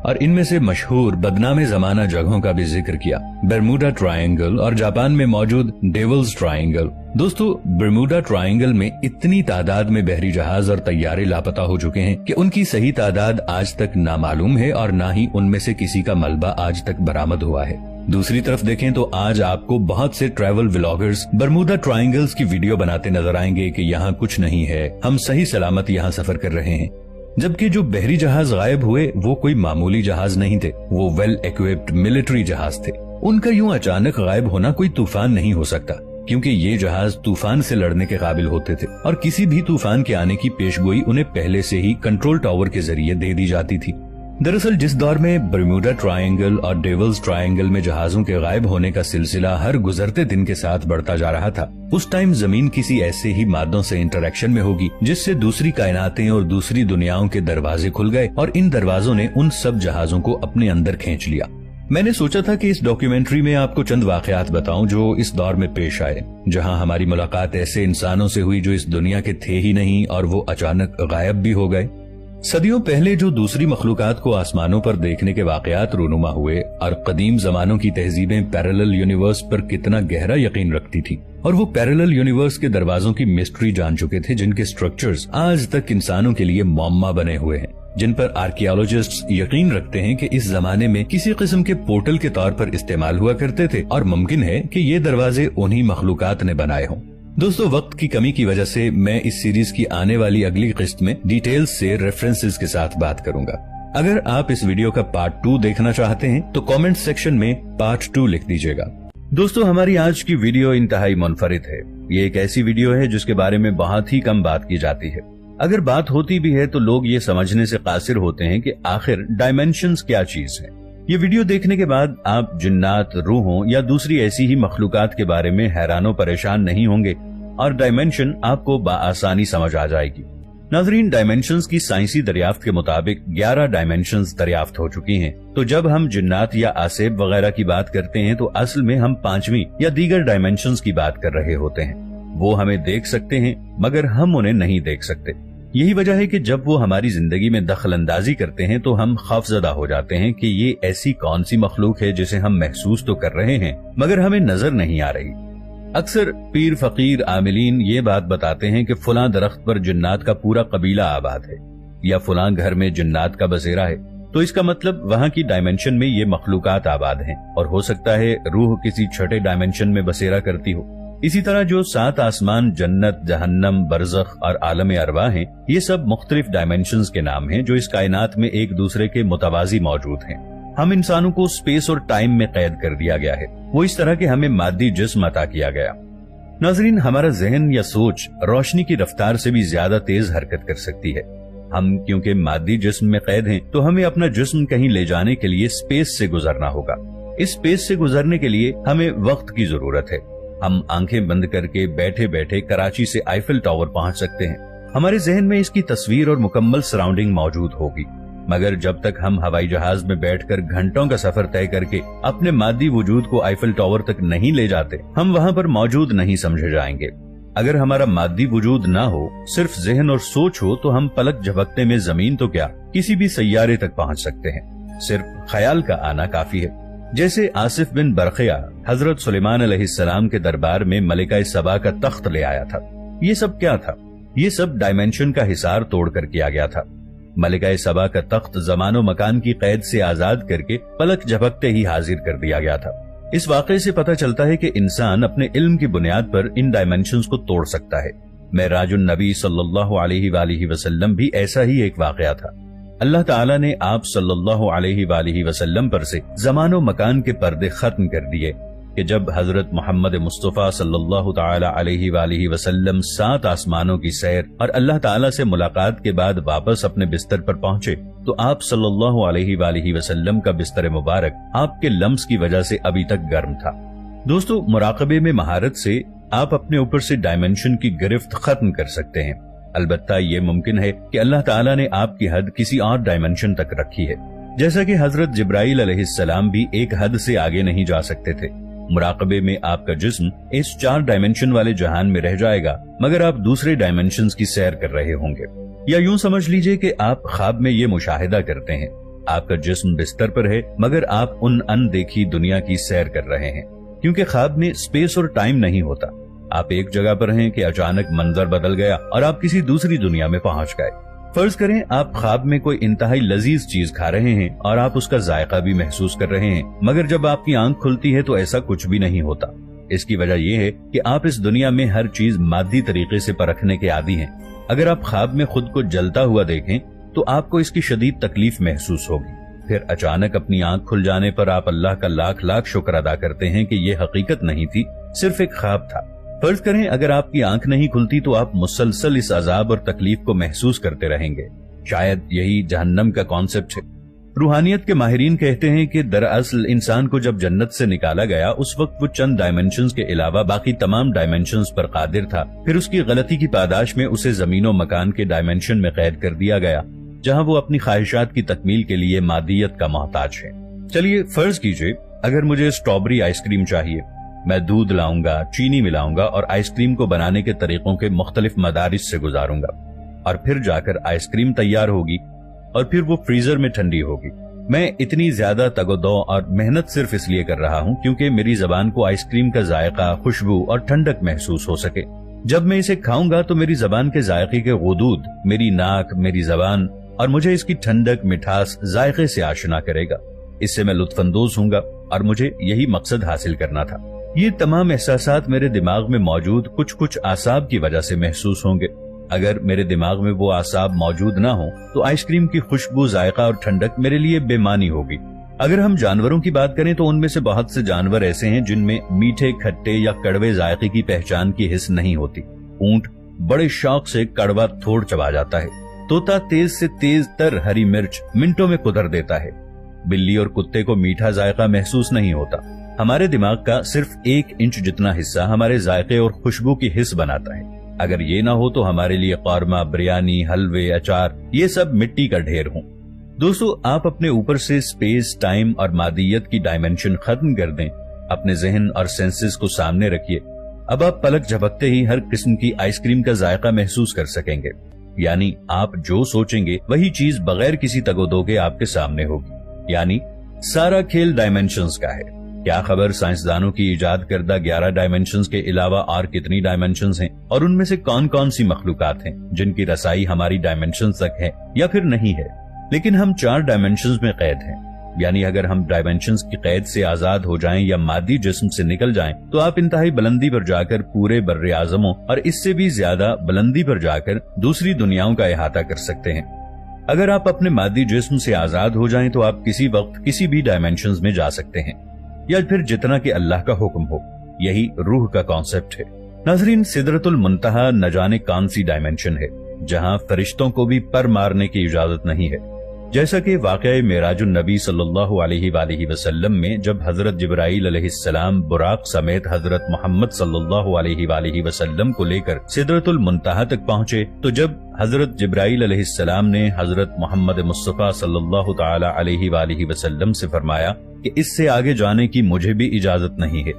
और इनमें से मशहूर बदनामे जमाना जगहों का भी जिक्र किया, बर्मुडा ट्रायंगल और जापान में मौजूद डेविल्स ट्रायंगल। दोस्तों, बर्मुडा ट्रायंगल में इतनी तादाद में बहरी जहाज और तैयारे लापता हो चुके हैं कि उनकी सही तादाद आज तक नामालूम है और न ही उनमें से किसी का मलबा आज तक बरामद हुआ है। दूसरी तरफ देखें तो आज आपको बहुत से ट्रैवल व्लॉगर्स बर्मुडा ट्रायंगल्स की वीडियो बनाते नजर आएंगे कि यहाँ कुछ नहीं है, हम सही सलामत यहाँ सफर कर रहे हैं। जबकि जो बहरी जहाज गायब हुए वो कोई मामूली जहाज नहीं थे, वो वेल इक्विप्ड मिलिट्री जहाज थे। उनका यूं अचानक गायब होना कोई तूफान नहीं हो सकता, क्योंकि ये जहाज तूफान से लड़ने के काबिल होते थे और किसी भी तूफान के आने की पेशगोई उन्हें पहले से ही कंट्रोल टावर के जरिए दे दी जाती थी। दरअसल जिस दौर में बर्मुडा ट्रायंगल और डेविल्स ट्रायंगल में जहाजों के गायब होने का सिलसिला हर गुजरते दिन के साथ बढ़ता जा रहा था, उस टाइम जमीन किसी ऐसे ही मादों से इंटरेक्शन में होगी जिससे दूसरी कायनातें और दूसरी दुनियाओं के दरवाजे खुल गए और इन दरवाजों ने उन सब जहाजों को अपने अंदर खींच लिया। मैंने सोचा था कि इस डॉक्यूमेंट्री में आपको चंद वाकयात बताऊं जो इस दौर में पेश आए, जहां हमारी मुलाकात ऐसे इंसानों से हुई जो इस दुनिया के थे ही नहीं और वो अचानक गायब भी हो गए। सदियों पहले जो दूसरी मखलूकात को आसमानों पर देखने के वाकयात रूनुमा हुए और कदीम जमानों की तहजीबें पैरेलल यूनिवर्स पर कितना गहरा यकीन रखती थी और वो पैरेलल यूनिवर्स के दरवाजों की मिस्ट्री जान चुके थे, जिनके स्ट्रक्चर्स आज तक इंसानों के लिए मौम्मा बने हुए हैं, जिन पर आर्कियोलॉजिस्ट्स यकीन रखते हैं कि इस जमाने में किसी किस्म के पोर्टल के तौर पर इस्तेमाल हुआ करते थे और मुमकिन है कि ये दरवाजे उन्हीं मखलूकात ने बनाए हों। दोस्तों, वक्त की कमी की वजह से मैं इस सीरीज की आने वाली अगली किस्त में डिटेल्स से रेफरेंसेस के साथ बात करूंगा। अगर आप इस वीडियो का पार्ट 2 देखना चाहते हैं तो कमेंट सेक्शन में पार्ट 2 लिख दीजिएगा। दोस्तों, हमारी आज की वीडियो इंतहाई मुनफरिद है। ये एक ऐसी वीडियो है जिसके बारे में बहुत ही कम बात की जाती है। अगर बात होती भी है तो लोग ये समझने से कासिर होते हैं कि आखिर डायमेंशंस क्या चीज है। ये वीडियो देखने के बाद आप जिन्नात, रूहों या दूसरी ऐसी ही मखलूकात के बारे में हैरानो परेशान नहीं होंगे और डायमेंशन आपको बाआसानी समझ आ जाएगी। नाज़रीन, डायमेंशंस की साइंसी दरियाफ्त के मुताबिक 11 डायमेंशंस दरियाफ्त हो चुकी हैं। तो जब हम जिन्नात या आसेब वगैरह की बात करते हैं तो असल में हम 5वीं या दीगर डायमेंशंस की बात कर रहे होते हैं। वो हमें देख सकते हैं मगर हम उन्हें नहीं देख सकते। यही वजह है कि जब वो हमारी जिंदगी में दखल अंदाजी करते हैं तो हम खौफजदा हो जाते हैं कि ये ऐसी कौन सी मखलूक है जिसे हम महसूस तो कर रहे हैं मगर हमें नजर नहीं आ रही। अक्सर पीर फकीर आमिलीन ये बात बताते हैं कि फलां दरख्त पर जिन्नात का पूरा कबीला आबाद है या फलां घर में जिन्नात का बसेरा है, तो इसका मतलब वहाँ की डायमेंशन में ये मखलूकात आबाद हैं और हो सकता है रूह किसी छठे डायमेंशन में बसेरा करती हो। इसी तरह जो 7 आसमान, जन्नत, जहन्नम, बरज़ख और आलम अरवा हैं, ये सब मुख्तलिफ डायमेंशंस के नाम हैं जो इस कायनात में एक दूसरे के मुतवाज़ी मौजूद हैं। हम इंसानों को स्पेस और टाइम में कैद कर दिया गया है, वो इस तरह के हमें मादी जिस्म अता किया गया। नाज़रीन, हमारा जहन या सोच रोशनी की रफ्तार से भी ज्यादा तेज हरकत कर सकती है। हम क्योंकि मादी जिस्म में कैद हैं तो हमें अपना जिस्म कहीं ले जाने के लिए स्पेस से गुजरना होगा। इस स्पेस से गुजरने के लिए हमें वक्त की जरूरत है। हम आंखें बंद करके बैठे बैठे कराची से आईफिल टावर पहुंच सकते हैं। हमारे जहन में इसकी तस्वीर और मुकम्मल सराउंडिंग मौजूद होगी, मगर जब तक हम हवाई जहाज में बैठकर घंटों का सफर तय करके अपने मादी वजूद को आईफिल टावर तक नहीं ले जाते, हम वहाँ पर मौजूद नहीं समझे जाएंगे। अगर हमारा मादी वजूद ना हो, सिर्फ जहन और सोच हो, तो हम पलक झपकते में जमीन तो क्या किसी भी सैयारे तक पहुँच सकते हैं। सिर्फ ख्याल का आना काफी है। जैसे आसिफ बिन बरखिया हजरत सुलेमान अलैहिस्सलाम के दरबार में मलिका सबा का तख्त ले आया था। ये सब क्या था? ये सब डायमेंशन का हिसार तोड़कर किया गया था। मलिका सबा का तख्त जमानो मकान की कैद से आजाद करके पलक झपकते ही हाजिर कर दिया गया था। इस वाक़े से पता चलता है कि इंसान अपने इल्म की बुनियाद पर इन डायमेंशंस को तोड़ सकता है। मेराजुन नबी सल्लल्लाहु अलैहि वसल्लम भी ऐसा ही एक वाक़या था। अल्लाह ताला ने आप सल्लल्लाहु अलैहि वसल्लम पर से ज़मानो मकान के पर्दे खत्म कर दिए कि जब हजरत मोहम्मद मुस्तफ़ा सल्लल्लाहु ताला अलैहि वसल्लम 7 आसमानों की सैर और अल्लाह ताला से मुलाकात के बाद वापस अपने बिस्तर पर पहुंचे तो आप सल्लल्लाहु अलैहि वसल्लम का बिस्तर मुबारक आपके लम्स की वजह से अभी तक गर्म था। दोस्तों, मुराकबे में महारत से आप अपने ऊपर से डायमेंशन की गिरफ्त खत्म कर सकते हैं। अलबत्ता ये मुमकिन है कि अल्लाह ताला ने आपकी हद किसी और डायमेंशन तक रखी है, जैसा कि हजरत जिब्राइल अलैहिस्सलाम भी एक हद से आगे नहीं जा सकते थे। मुराकबे में आपका जिस्म इस 4 डायमेंशन वाले जहान में रह जाएगा, मगर आप दूसरे डायमेंशंस की सैर कर रहे होंगे। या यूं समझ लीजिए कि आप ख्वाब में ये मुशाहिदा करते हैं आपका जिस्म बिस्तर पर है मगर आप उन अनदेखी दुनिया की सैर कर रहे हैं, क्योंकि ख्वाब में स्पेस और टाइम नहीं होता। आप एक जगह पर हैं कि अचानक मंजर बदल गया और आप किसी दूसरी दुनिया में पहुंच गए। फर्ज करें आप ख्वाब में कोई इंतहाई लजीज चीज खा रहे हैं और आप उसका जायका भी महसूस कर रहे हैं, मगर जब आपकी आंख खुलती है तो ऐसा कुछ भी नहीं होता। इसकी वजह यह है कि आप इस दुनिया में हर चीज मादी तरीके से परखने के आदी हैं। अगर आप ख्वाब में खुद को जलता हुआ देखें तो आपको इसकी शदीद तकलीफ महसूस होगी। फिर अचानक अपनी आंख खुल जाने पर आप अल्लाह का लाख लाख शुक्र अदा करते हैं कि यह हकीकत नहीं थी, सिर्फ एक ख्वाब था। फर्ज करें अगर आपकी आंख नहीं खुलती तो आप मुसलसल इस अजाब और तकलीफ को महसूस करते रहेंगे। शायद यही जहन्नम का कॉन्सेप्ट है। रूहानियत के माहिरीन कहते हैं कि दरअसल इंसान को जब जन्नत से निकाला गया उस वक्त वो चंद डायमेंशंस के अलावा बाकी तमाम डायमेंशंस पर कादिर था। फिर उसकी गलती की पादाश में उसे जमीनों मकान के डायमेंशन में कैद कर दिया गया, जहां वो अपनी ख्वाहिशात की तकमील के लिए मादियत का मोहताज है। चलिए फर्ज कीजिए अगर मुझे स्ट्रॉबेरी आइसक्रीम चाहिए, मैं दूध लाऊंगा, चीनी मिलाऊंगा और आइसक्रीम को बनाने के तरीकों के मुख्तलिफ मदारिस से गुजारूंगा और फिर जाकर आइसक्रीम तैयार होगी और फिर वो फ्रीजर में ठंडी होगी। मैं इतनी ज्यादा तगोदो और मेहनत सिर्फ इसलिए कर रहा हूँ क्योंकि मेरी जबान को आइसक्रीम का जायका, खुशबू और ठंडक महसूस हो सके। जब मैं इसे खाऊंगा तो मेरी जबान के जायके के गुदूद मेरी नाक, मेरी जबान और मुझे इसकी ठंडक, मिठास, जायके से आशना करेगा। इससे मैं लुत्फानंदोज हूंगा और मुझे यही मकसद हासिल करना था। ये तमाम एहसासात मेरे दिमाग में मौजूद कुछ कुछ आसाब की वजह से महसूस होंगे। अगर मेरे दिमाग में वो आसाब मौजूद ना हो तो आइसक्रीम की खुशबू, जायका और ठंडक मेरे लिए बेमानी होगी। अगर हम जानवरों की बात करें तो उनमें से बहुत से जानवर ऐसे हैं जिनमें मीठे, खट्टे या कड़वे जायके की पहचान की हिस्स नहीं होती। ऊंट बड़े शौक से कड़वा थोड़ चबा जाता है। तोता तेज से तेज तर हरी मिर्च मिनटों में कुतर देता है। बिल्ली और कुत्ते को मीठा जायका महसूस नहीं होता। हमारे दिमाग का सिर्फ 1 इंच जितना हिस्सा हमारे जायके और खुशबू की हिस्स बनाता है। अगर ये ना हो तो हमारे लिए कौरमा, बिरयानी, हलवे, अचार ये सब मिट्टी का ढेर हों। दोस्तों, आप अपने ऊपर से स्पेस, टाइम और मादियत की डायमेंशन खत्म कर दें। अपने जहन और सेंसेस को सामने रखिए। अब आप पलक झपकते ही हर किस्म की आइसक्रीम का जायका महसूस कर सकेंगे। यानी आप जो सोचेंगे वही चीज बगैर किसी तगोदो के आपके सामने होगी। यानी सारा खेल डायमेंशंस का है। क्या खबर साइंसदानों की इजाद करदा 11 डायमेंशंस के अलावा और कितनी डायमेंशंस हैं और उनमें से कौन कौन सी मखलूकात हैं जिनकी रसाई हमारी डायमेंशंस तक है या फिर नहीं है। लेकिन हम 4 डायमेंशंस में कैद हैं। यानी अगर हम डायमेंशंस की कैद से आजाद हो जाएं या मादी जिस्म से निकल जाएं तो आप इंतहाई बुलंदी पर जाकर पूरे बर्रे आजमों और इससे भी ज्यादा बुलंदी पर जाकर दूसरी दुनियाओं का अहाता कर सकते हैं। अगर आप अपने मादी जिस्म से आजाद हो जाएं तो आप किसी वक्त किसी भी डायमेंशंस में जा सकते हैं, या फिर जितना कि अल्लाह का हुक्म हो। यही रूह का कॉन्सेप्ट है। नाज़रीन, सिदरतुल मुंतहा न जाने कौन सी डायमेंशन है जहां फरिश्तों को भी पर मारने की इजाजत नहीं है। जैसा कि वाक़या मेराजुन नबी सल्लल्लाहु अलैहि वसल्लम में जब हजरत जिब्राईल अलैहिस्सलाम बुराक समेत हजरत मोहम्मद सल्लल्लाहु अलैहि वसल्लम को लेकर सिदरतुल मुंतहा तक पहुंचे तो जब हजरत जिब्राईल अलैहिस्सलाम ने हजरत मोहम्मद मुस्तफा सल्लल्लाहु तआला अलैहि वसल्लम से फरमाया कि इससे आगे जाने की मुझे भी इजाजत नहीं है।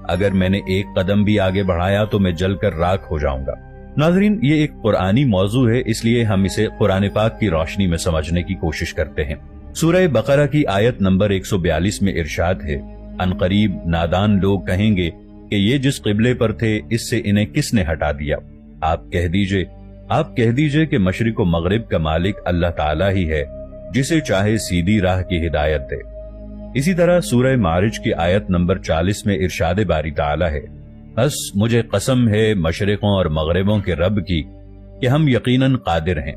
अगर मैंने एक कदम भी आगे बढ़ाया तो मैं जलकर राख हो जाऊंगा। नाज़रीन, ये एक कुरानी मौजू है, इसलिए हम इसे कुरान पाक की रोशनी में समझने की कोशिश करते हैं। सूरह बकरा की आयत नंबर 142 में इरशाद है, अनकरीब नादान लोग कहेंगे कि ये जिस किबले पर थे इससे इन्हें किसने हटा दिया। आप कह दीजिए कि मशरिक व मगरिब का मालिक अल्लाह ताला ही है, जिसे चाहे सीधी राह की हिदायत दे। इसी तरह सूरह मारिज की आयत नंबर 40 में इरशाद बारी ताला है, बस मुझे कसम है मशरिकों और मगरिबों के रब की कि हम यकीनन कादिर हैं।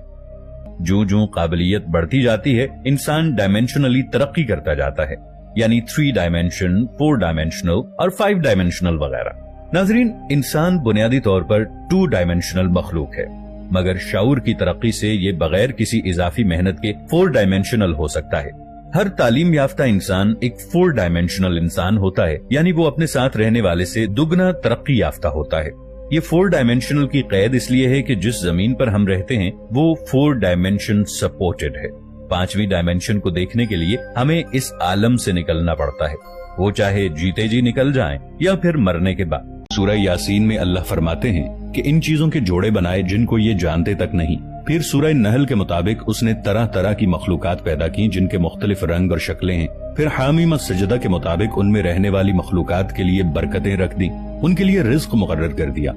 जो जो काबिलियत बढ़ती जाती है इंसान डायमेंशनली तरक्की करता जाता है, यानी 3 डायमेंशन, 4 डायमेंशनल और 5 डायमेंशनल वगैरह। नाजरीन, इंसान बुनियादी तौर पर 2 डायमेंशनल मखलूक है, मगर शऊर की तरक्की से ये बगैर किसी इजाफी मेहनत के 4 डायमेंशनल हो सकता है। हर तालीम याफ्ता इंसान एक 4 डायमेंशनल इंसान होता है, यानी वो अपने साथ रहने वाले से दुगना तरक्की याफ्ता होता है। ये 4 डायमेंशनल की कैद इसलिए है कि जिस जमीन पर हम रहते हैं वो 4 डायमेंशन सपोर्टेड है। 5वीं डायमेंशन को देखने के लिए हमें इस आलम से निकलना पड़ता है, वो चाहे जीते जी निकल जाएं या फिर मरने के बाद। सूरह यासीन में अल्लाह फरमाते हैं कि इन चीजों के जोड़े बनाए जिनको ये जानते तक नहीं, फिर सूरह नहल के मुताबिक उसने तरह तरह की मखलूकात पैदा की जिनके मुख्तलिफ रंग और शक्लें हैं। फिर हामीम सजदा के मुताबिक उनमें रहने वाली मखलूकात के लिए बरकतें रख दी, उनके लिए रिज्क मुकर्रर कर दिया।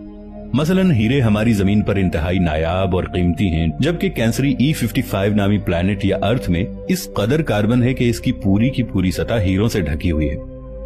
मसलन हीरे हमारी जमीन पर इंतहाई नायाब और कीमती हैं, जबकि कैंसरी E55 नामी प्लैनेट या अर्थ में इस कदर कार्बन है कि इसकी पूरी सतह हीरों से ढकी हुई है।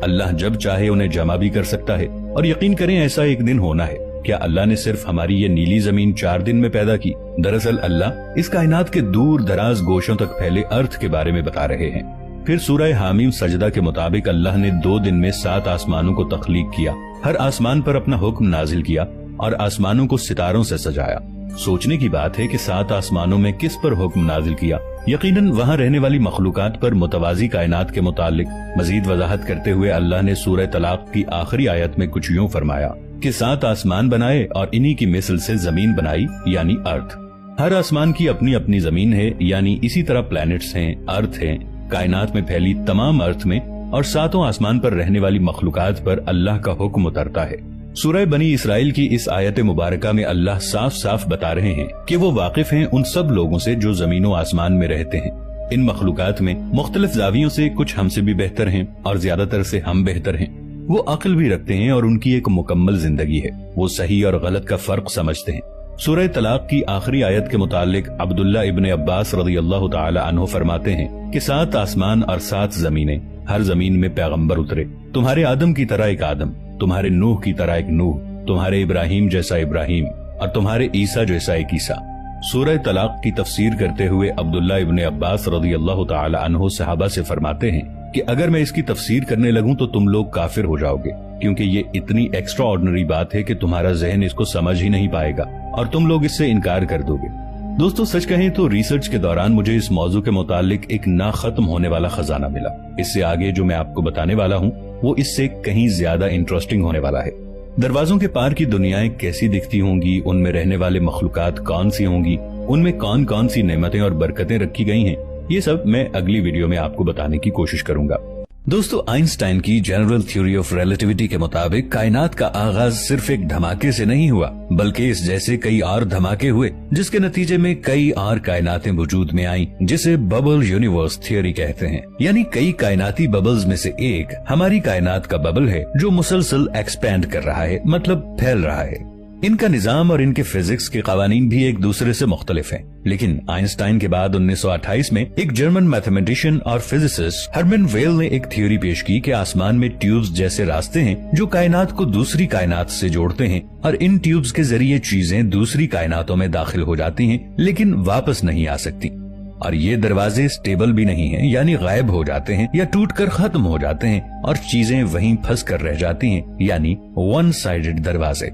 अल्लाह जब चाहे उन्हें जमा भी कर सकता है, और यकीन करें ऐसा एक दिन होना है। क्या अल्लाह ने सिर्फ हमारी ये नीली जमीन 4 दिन में पैदा की? दरअसल अल्लाह इस कायनात के दूर दराज गोशों तक फैले अर्थ के बारे में बता रहे हैं। फिर सूरह हामीम सजदा के मुताबिक अल्लाह ने 2 दिन में 7 आसमानों को तख्लीक किया, हर आसमान पर अपना हुक्म नाजिल किया और आसमानों को सितारों से सजाया। सोचने की बात है कि 7 आसमानों में किस पर हुक्म नाजिल किया? यकीनन वहाँ रहने वाली मखलूकात पर मुतवाजी कायनात के मुतालिक मजीद वजाहत करते हुए अल्लाह ने सूरह तलाक की आखिरी आयत में कुछ यूं फरमाया कि 7 आसमान बनाए और इन्हीं की मिसल से जमीन बनाई, यानी अर्थ। हर आसमान की अपनी अपनी जमीन है, यानी इसी तरह प्लैनेट्स हैं, अर्थ है, कायनात में फैली तमाम अर्थ में और 7 आसमान पर रहने वाली मखलूकात पर अल्लाह का हुक्म उतरता है। सूरह बनी इसराइल की इस आयत मुबारका में अल्लाह साफ साफ बता रहे हैं कि वो वाकिफ हैं उन सब लोगों से जो जमीन व आसमान में रहते हैं। इन मखलूकात में मुख्तलिफ जावियों से कुछ हमसे भी बेहतर हैं और ज्यादातर से हम बेहतर हैं। वो अक्ल भी रखते हैं और उनकी एक मुकम्मल जिंदगी है। वो सही और गलत का फर्क समझते हैं। सूरह तलाक की आखिरी आयत के मुतालिक अब्दुल्ला इब्ने अब्बास रज़ियल्लाहु ताला अन्हु फरमाते हैं कि 7 आसमान और 7 जमीनें, हर जमीन में पैगंबर उतरे, तुम्हारे आदम की तरह एक आदम, तुम्हारे नूह की तरह एक नूह, तुम्हारे इब्राहिम जैसा इब्राहिम और तुम्हारे ईसा जैसा एक ईसा। सूरह तलाक की तफसीर करते हुए अब्दुल्ला इब्ने अब्बास रज़ियल्लाहु ताला अन्हु सहाबा से फरमाते हैं कि अगर मैं इसकी तफसीर करने लगूं तो तुम लोग काफिर हो जाओगे, क्योंकि ये इतनी एक्स्ट्रा ऑर्डिनरी बात है कि तुम्हारा जहन इसको समझ ही नहीं पाएगा और तुम लोग इससे इनकार कर दोगे। दोस्तों, सच कहें तो रिसर्च के दौरान मुझे इस मौजू के मुतालिक एक ना खत्म होने वाला खजाना मिला। इससे आगे जो मैं आपको बताने वाला हूँ वो इससे कहीं ज्यादा इंटरेस्टिंग होने वाला है। दरवाजों के पार की दुनियाएं कैसी दिखती होंगी, उनमें रहने वाले मखलूकात कौन सी होंगी, उनमें कौन कौन सी नेमतें और बरकतें रखी गई हैं, ये सब मैं अगली वीडियो में आपको बताने की कोशिश करूंगा। दोस्तों, आइंस्टाइन की जनरल थ्योरी ऑफ रिलेटिविटी के मुताबिक कायनात का आगाज सिर्फ एक धमाके से नहीं हुआ, बल्कि इस जैसे कई और धमाके हुए जिसके नतीजे में कई और कायनातें वजूद में आईं, जिसे बबल यूनिवर्स थ्योरी कहते हैं। यानी कई कायनाती बबल्स में से एक हमारी कायनात का बबल है जो मुसलसल एक्सपैंड कर रहा है, मतलब फैल रहा है। इनका निजाम और इनके फिजिक्स के कवानीन भी एक दूसरे से मुख्तलिफ हैं। लेकिन आइंस्टाइन के बाद 1928 में एक जर्मन मैथमेटिशियन और फिजिसिस्ट हरमन वेल ने एक थ्योरी पेश की कि आसमान में ट्यूब्स जैसे रास्ते हैं जो कायनात को दूसरी कायनात से जोड़ते हैं, और इन ट्यूब्स के जरिए चीजें दूसरी कायनातों में दाखिल हो जाती हैं लेकिन वापस नहीं आ सकती। और ये दरवाजे स्टेबल भी नहीं हैं, यानी गायब हो जाते हैं या टूटकर खत्म हो जाते हैं और चीजें वहीं फंस कर रह जाती हैं, यानी वन साइडेड दरवाजे।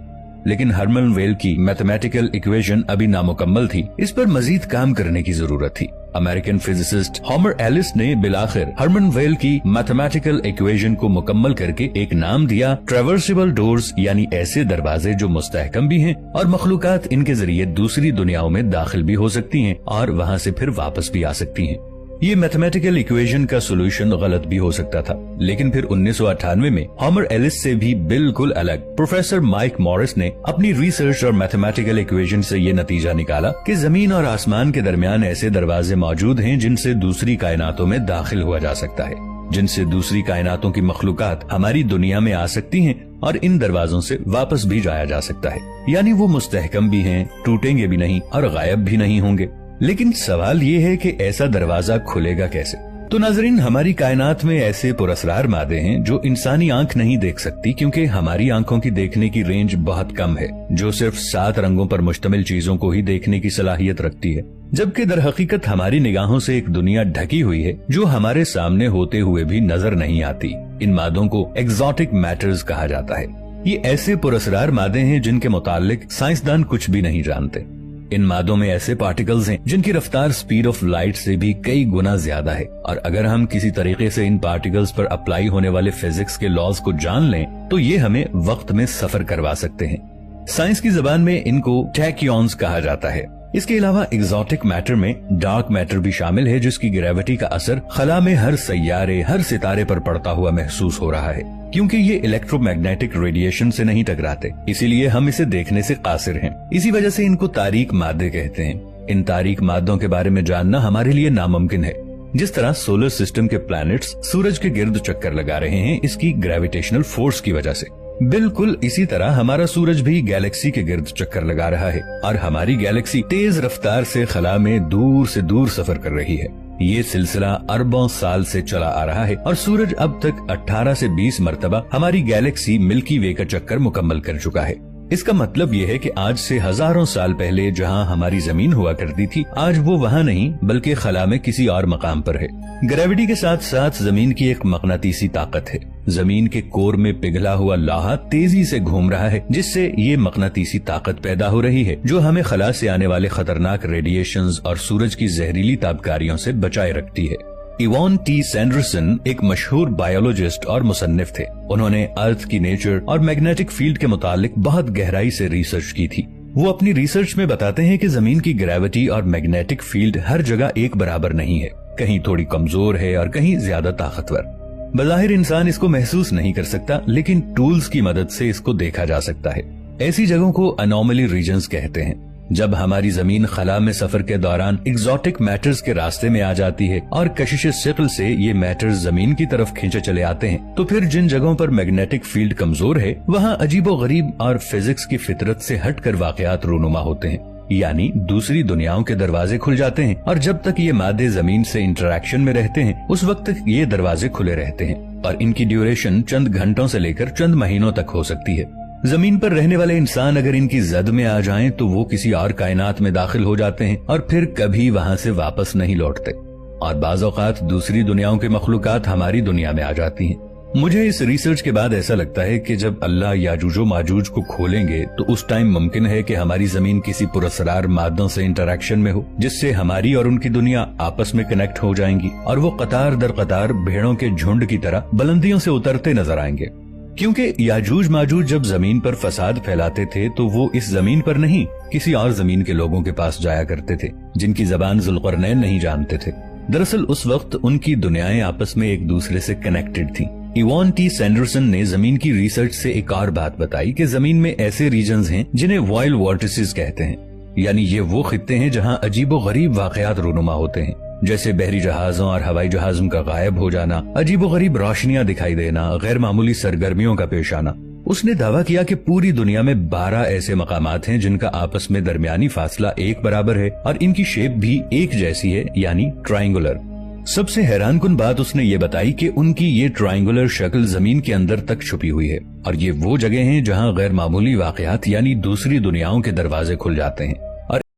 लेकिन हरमन वेल की मैथमेटिकल इक्वेशन अभी नामुकम्मल थी, इस पर मजीद काम करने की जरूरत थी। अमेरिकन फिजिसिस्ट हॉमर एलिस ने बिलाखिर हरमन वेल की मैथमेटिकल इक्वेशन को मुकम्मल करके एक नाम दिया, ट्रैवर्सिबल डोर्स, यानी ऐसे दरवाजे जो मुस्तहकम भी हैं और मखलूकात इनके जरिए दूसरी दुनियाओं में दाखिल भी हो सकती हैं और वहाँ से फिर वापस भी आ सकती हैं। ये मैथमेटिकल इक्वेशन का सोल्यूशन गलत भी हो सकता था, लेकिन फिर 1998 में हॉमर एलिस से भी बिल्कुल अलग प्रोफेसर माइक मॉरिस ने अपनी रिसर्च और मैथमेटिकल इक्वेशन से ये नतीजा निकाला कि जमीन और आसमान के दरमियान ऐसे दरवाजे मौजूद हैं जिनसे दूसरी कायनातों में दाखिल हुआ जा सकता है, जिनसे दूसरी कायनातों की मखलूकात हमारी दुनिया में आ सकती हैं और इन दरवाजों से वापस भी जाया जा सकता है। यानी वो मुस्तहकम भी हैं, टूटेंगे भी नहीं और गायब भी नहीं होंगे। लेकिन सवाल ये है कि ऐसा दरवाजा खुलेगा कैसे? तो नाजरीन, हमारी कायनात में ऐसे पुरअसरार मादे हैं जो इंसानी आंख नहीं देख सकती, क्योंकि हमारी आंखों की देखने की रेंज बहुत कम है, जो सिर्फ 7 रंगों पर मुश्तमिल चीजों को ही देखने की सलाहियत रखती है, जबकि दर हकीकत हमारी निगाहों से एक दुनिया ढकी हुई है जो हमारे सामने होते हुए भी नजर नहीं आती। इन मादों को एक्सोटिक मैटर्स कहा जाता है। ये ऐसे पुरअसरार मादे हैं जिनके मुतालिक साइंसदान कुछ भी नहीं जानते। इन मादों में ऐसे पार्टिकल्स हैं जिनकी रफ्तार स्पीड ऑफ लाइट से भी कई गुना ज्यादा है, और अगर हम किसी तरीके से इन पार्टिकल्स पर अप्लाई होने वाले फिजिक्स के लॉज को जान लें तो ये हमें वक्त में सफर करवा सकते हैं। साइंस की जबान में इनको टैक्यॉन्स कहा जाता है। इसके अलावा एक्सोटिक मैटर में डार्क मैटर भी शामिल है, जिसकी ग्रेविटी का असर खला में हर सैयारे, हर सितारे पर पड़ता हुआ महसूस हो रहा है। क्योंकि ये इलेक्ट्रोमैग्नेटिक रेडिएशन से नहीं टकराते, इसीलिए हम इसे देखने से कासिर हैं। इसी वजह से इनको तारीक मादे कहते हैं। इन तारीक मादों के बारे में जानना हमारे लिए नामुमकिन है। जिस तरह सोलर सिस्टम के प्लैनेट्स सूरज के गिर्द चक्कर लगा रहे हैं इसकी ग्रेविटेशनल फोर्स की वजह से, बिल्कुल इसी तरह हमारा सूरज भी गैलेक्सी के गिर्द चक्कर लगा रहा है और हमारी गैलेक्सी तेज रफ्तार से खला में दूर से दूर सफर कर रही है। ये सिलसिला अरबों साल से चला आ रहा है और सूरज अब तक 18 से 20 मरतबा हमारी गैलेक्सी मिल्की वे का चक्कर मुकम्मल कर चुका है। इसका मतलब ये है कि आज से हजारों साल पहले जहां हमारी जमीन हुआ करती थी, आज वो वहां नहीं बल्कि खला में किसी और मकाम पर है। ग्रेविटी के साथ साथ जमीन की एक मकनातीसी ताकत है। जमीन के कोर में पिघला हुआ लोहा तेजी से घूम रहा है, जिससे ये मकनातीसी ताकत पैदा हो रही है जो हमें खला से आने वाले खतरनाक रेडिएशंस और सूरज की जहरीली ताबकारियों से बचाए रखती है। इवान टी सैंडरसन एक मशहूर बायोलॉजिस्ट और मुसन्निफ थे। उन्होंने अर्थ की नेचर और मैग्नेटिक फील्ड के मुतालिक बहुत गहराई से रिसर्च की थी। वो अपनी रिसर्च में बताते हैं कि जमीन की ग्रेविटी और मैग्नेटिक फील्ड हर जगह एक बराबर नहीं है, कहीं थोड़ी कमजोर है और कहीं ज्यादा ताकतवर। बज़ाहिर इंसान इसको महसूस नहीं कर सकता, लेकिन टूल्स की मदद से इसको देखा जा सकता है। ऐसी जगहों को अनोमली रीजन्स कहते हैं। जब हमारी जमीन खला में सफर के दौरान एग्जॉटिक मैटर्स के रास्ते में आ जाती है और कशिश सिक्ल से ये मैटर्स जमीन की तरफ खींचे चले आते हैं, तो फिर जिन जगहों पर मैग्नेटिक फील्ड कमजोर है वहाँ अजीबो गरीब और फिजिक्स की फितरत से हटकर वाकयात रूनुमा होते हैं, यानी दूसरी दुनियाओं के दरवाजे खुल जाते हैं। और जब तक ये मादे जमीन से इंटरेक्शन में रहते हैं उस वक्त तक ये दरवाजे खुले रहते हैं और इनकी ड्यूरेशन चंद घंटों से लेकर चंद महीनों तक हो सकती है। जमीन पर रहने वाले इंसान अगर इनकी जद में आ जाएं तो वो किसी और कायनात में दाखिल हो जाते हैं और फिर कभी वहां से वापस नहीं लौटते। और बाज़ औक़ात दूसरी दुनियाओं के मखलूकात हमारी दुनिया में आ जाती हैं। मुझे इस रिसर्च के बाद ऐसा लगता है कि जब अल्लाह याजूजो माजूज को खोलेंगे तो उस टाइम मुमकिन है कि हमारी जमीन किसी पुरस्रार मादों से इंटरेक्शन में हो, जिससे हमारी और उनकी दुनिया आपस में कनेक्ट हो जाएंगी और वो कतार दर कतार भेड़ों के झुंड की तरह बुलंदियों से उतरते नजर आएंगे। क्योंकि याजूज माजूज जब जमीन पर फसाद फैलाते थे तो वो इस जमीन पर नहीं किसी और जमीन के लोगों के पास जाया करते थे जिनकी जबान जुल्करनैन नहीं जानते थे। दरअसल उस वक्त उनकी दुनियाएं आपस में एक दूसरे से कनेक्टेड थी। इवान टी सैंडरसन ने जमीन की रिसर्च से एक और बात बताई कि जमीन में ऐसे रीजन्स हैं जिन्हें वॉइल्ड वॉर्टिसेस कहते हैं, यानी ये वो खित्ते हैं जहाँ अजीबो गरीब वाकयात रूनुमा होते हैं, जैसे बहरी जहाजों और हवाई जहाजों का गायब हो जाना, अजीबो गरीब रोशनियां दिखाई देना, गैर मामूली सरगर्मियों का पेश आना। उसने दावा किया कि पूरी दुनिया में 12 ऐसे मकामात हैं जिनका आपस में दरमियानी फासला एक बराबर है और इनकी शेप भी एक जैसी है, यानी ट्रायंगुलर। सबसे हैरानकुन बात उसने ये बताई कि उनकी ये ट्रायंगुलर शक्ल जमीन के अंदर तक छुपी हुई है और ये वो जगह हैं जहां गैर मामूली वाकयात यानी दूसरी दुनियाओं के दरवाजे खुल जाते हैं।